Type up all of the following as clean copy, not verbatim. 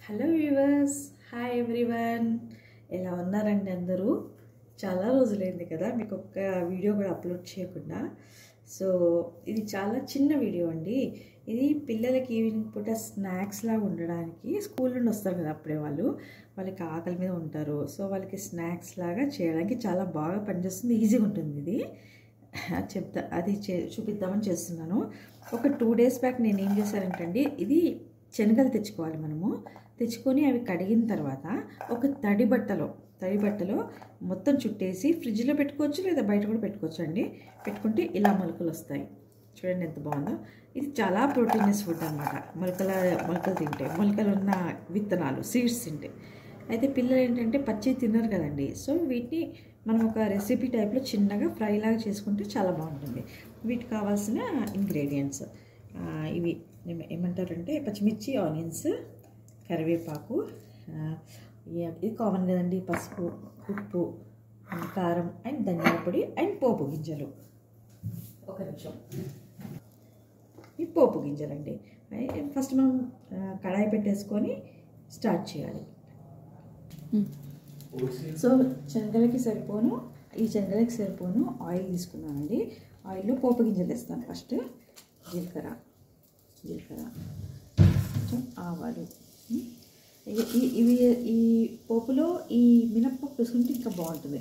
Hello viewers, hi everyone. ఎలా ఉన్నారండి అందరూ? చాలా రోజులైంది కదా మీకు ఒక్క వీడియో కూడా అప్లోడ్ చేయకుండా. సో ఇది చాలా చిన్న వీడియో అండి. ఇది పిల్లలకి ఈవినింగ్ పూట స్నాక్స్ లాగా ఉండడానికి, స్కూల్ నుండి వస్తారు కదా అప్పుడే వాళ్ళకి ఆకలి మీద ఉంటారు. సో వాళ్ళకి స్నాక్స్ లాగా చేయడానికి చాలా బాగా పనిచేస్తుంది, ఈజీగా ఉంటుంది. ఇది చూపిద్దామని చేస్తున్నాను. ఒక 2 days బ్యాక్ నేను ఏం చేశానంటే, ఇది శనగలు తెచ్చుకోవాలి. మనము తెచ్చుకొని అవి కడిగిన తర్వాత ఒక తడి బట్టలో మొత్తం చుట్టేసి ఫ్రిడ్జ్లో పెట్టుకోవచ్చు, లేదా బయట కూడా పెట్టుకోవచ్చు అండి. పెట్టుకుంటే ఇలా మొలకలు వస్తాయి. చూడండి ఎంత బాగుందో. ఇది చాలా ప్రోటీనస్ ఫుడ్ అన్నమాట. మొలకలు తింటే, మొలకలు ఉన్న విత్తనాలు, సీడ్స్ తింటే. అయితే పిల్లలు ఏంటంటే పచ్చి తిన్నారు కదండి. సో వీటిని మనం ఒక రెసిపీ టైప్లో చిన్నగా ఫ్రై లాగా చేసుకుంటే చాలా బాగుంటుంది. వీటికి కావాల్సిన ఇంగ్రీడియంట్స్ ఇవి ఏమంటారంటే పచ్చిమిర్చి, ఆనియన్స్, కరివేపాకు, ఇది కామన్ కదండి, పసుపు, ఉప్పు, కారం అండ్ ధనియాల పొడి అండ్ పోపు గింజలు. ఒక నిమిషం. ఈ పోపు గింజలండి. ఫస్ట్ మనం కడాయి పెట్టేసుకొని స్టార్ట్ చేయాలి. సో శనగలకి సరిపోను ఆయిల్ తీసుకున్నానండి. ఆయిల్లో పోపు గింజలు వేస్తాను. ఫస్ట్ జీలకర్ర, కొంచెం ఆవాలు. ఈ పోపులో ఈ మినప్పప్పు వేసుకుంటే ఇంకా బాగుంటుంది.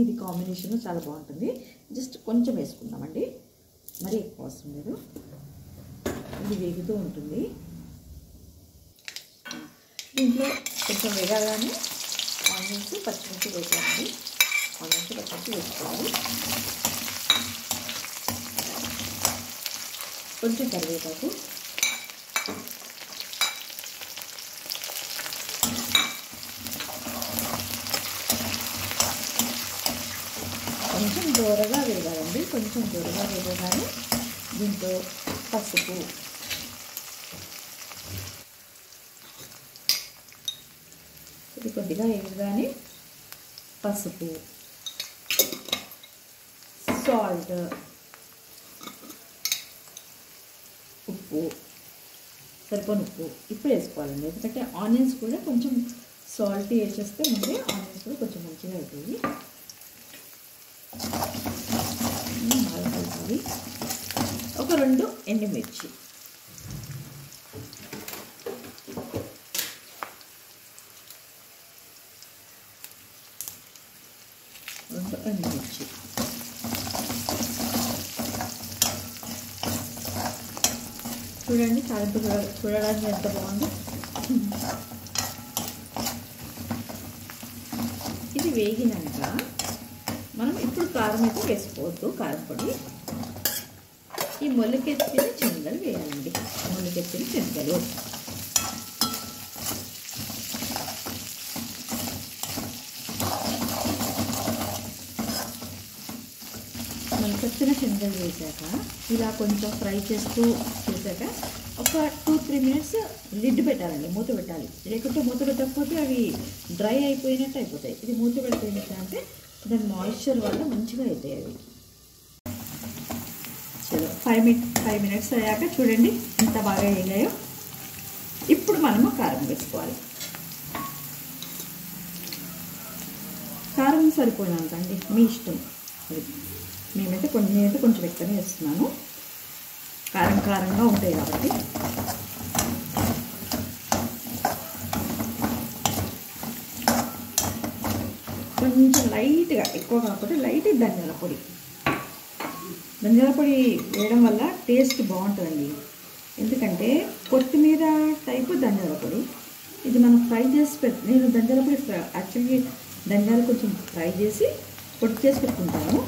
ఇది కాంబినేషన్ చాలా బాగుంటుంది. జస్ట్ కొంచెం వేసుకుందామండి, మరీ ఎక్కువ అవసరం లేదు. ఇది వేగుతూ ఉంటుంది. దీంట్లో కొంచెం వేగానే ఆనియన్స్, పచ్చిమిర్చి వేసుకోవాలి. కొంచెం కరివేపాకు, కొంచెం దూరగా వేగాలండి. కొంచెం దూరగా వేగగానే దీంట్లో పసుపు, ఇది కొద్దిగా వేగగానే పసుపు, సాల్ట్, ఉప్పు, సరిపోని ఉప్పు ఇప్పుడు వేసుకోవాలండి. ఎందుకంటే ఆనియన్స్ కూడా కొంచెం సాల్ట్ వేసేస్తే ముందే ఆనియన్స్ కూడా కొంచెం మంచిగా అవుతుంది. బాగా కలుపుకోవాలి. ఒక 2 ఎండుమిర్చి, చూడండి తాలింపు చూడడానికి ఎంత బాగుందో. ఇది వేగినాక మనం ఇప్పుడు కారం అయితే వేసుకోవద్దు, కారం పొడి. ఈ మొలకెత్తిన శనగలు వేయాలండి. మొలకెత్తిన శనగలు వేసాక ఇలా కొంచెం ఫ్రై చేశాక ఒక 2-3 minutes లిడ్ పెట్టాలండి, మూత పెట్టాలి. లేకుంటే మూత పెట్టకపోతే అవి డ్రై అయిపోయినట్టు అయిపోతాయి. ఇది మూత పెట్టినట్టు అంటే దాని మాయిశ్చర్ వల్ల మంచిగా అవుతాయి అవి. చలో 5 minutes అయ్యాక చూడండి ఎంత బాగా వేగాయో. ఇప్పుడు మనము కారం వేసుకోవాలి. కారం సరిపోయినంత అండి, మీ ఇష్టం. నేనైతే కొంచెం ఎక్కువనే వేస్తున్నాను, కారంగా ఉంటాయి కాబట్టి. కొంచెం లైట్గా, ఎక్కువ కాకపోతే లైట్ ధనియాల పొడి వేయడం వల్ల టేస్ట్ బాగుంటుందండి. ఎందుకంటే కొత్తిమీర టైపు ధనియాల పొడి. ఇది మనం ఫ్రై చేసి నేను ధనియాల పొడి యాక్చువల్లీ ధనియాలు కొంచెం ఫ్రై చేసి పొడి చేసి పెట్టుకుంటాను.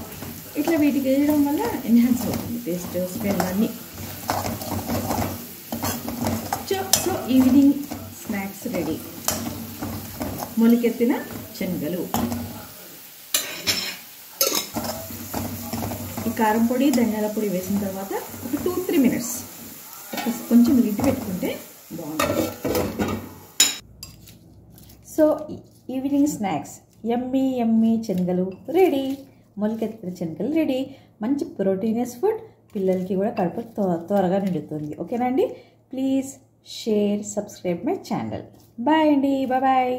ఇట్లా వీటికి వేయడం వల్ల ఎన్హాన్స్ అవుతుంది టేస్ట్, స్మెల్ అన్నీ. So evening snacks ready. మొలకెత్తిన శనగలు, ఈ కారం పొడి, ధనియాల పొడి వేసిన తర్వాత ఒక 2-3 minutes కొంచెం లిడ్ పెట్టుకుంటే బాగుంటుంది. సో ఈవినింగ్ స్నాక్స్ యమ్మీ శనగలు రెడీ. మొలకెత్తిన శనగలు రెడీ. మంచి ప్రోటీనస్ ఫుడ్. పిల్లలకి కూడా కడుపు త్వరగా నిండుతుంది. ఓకేనండి? Please share, subscribe my channel. Bye అండి, బాయ్.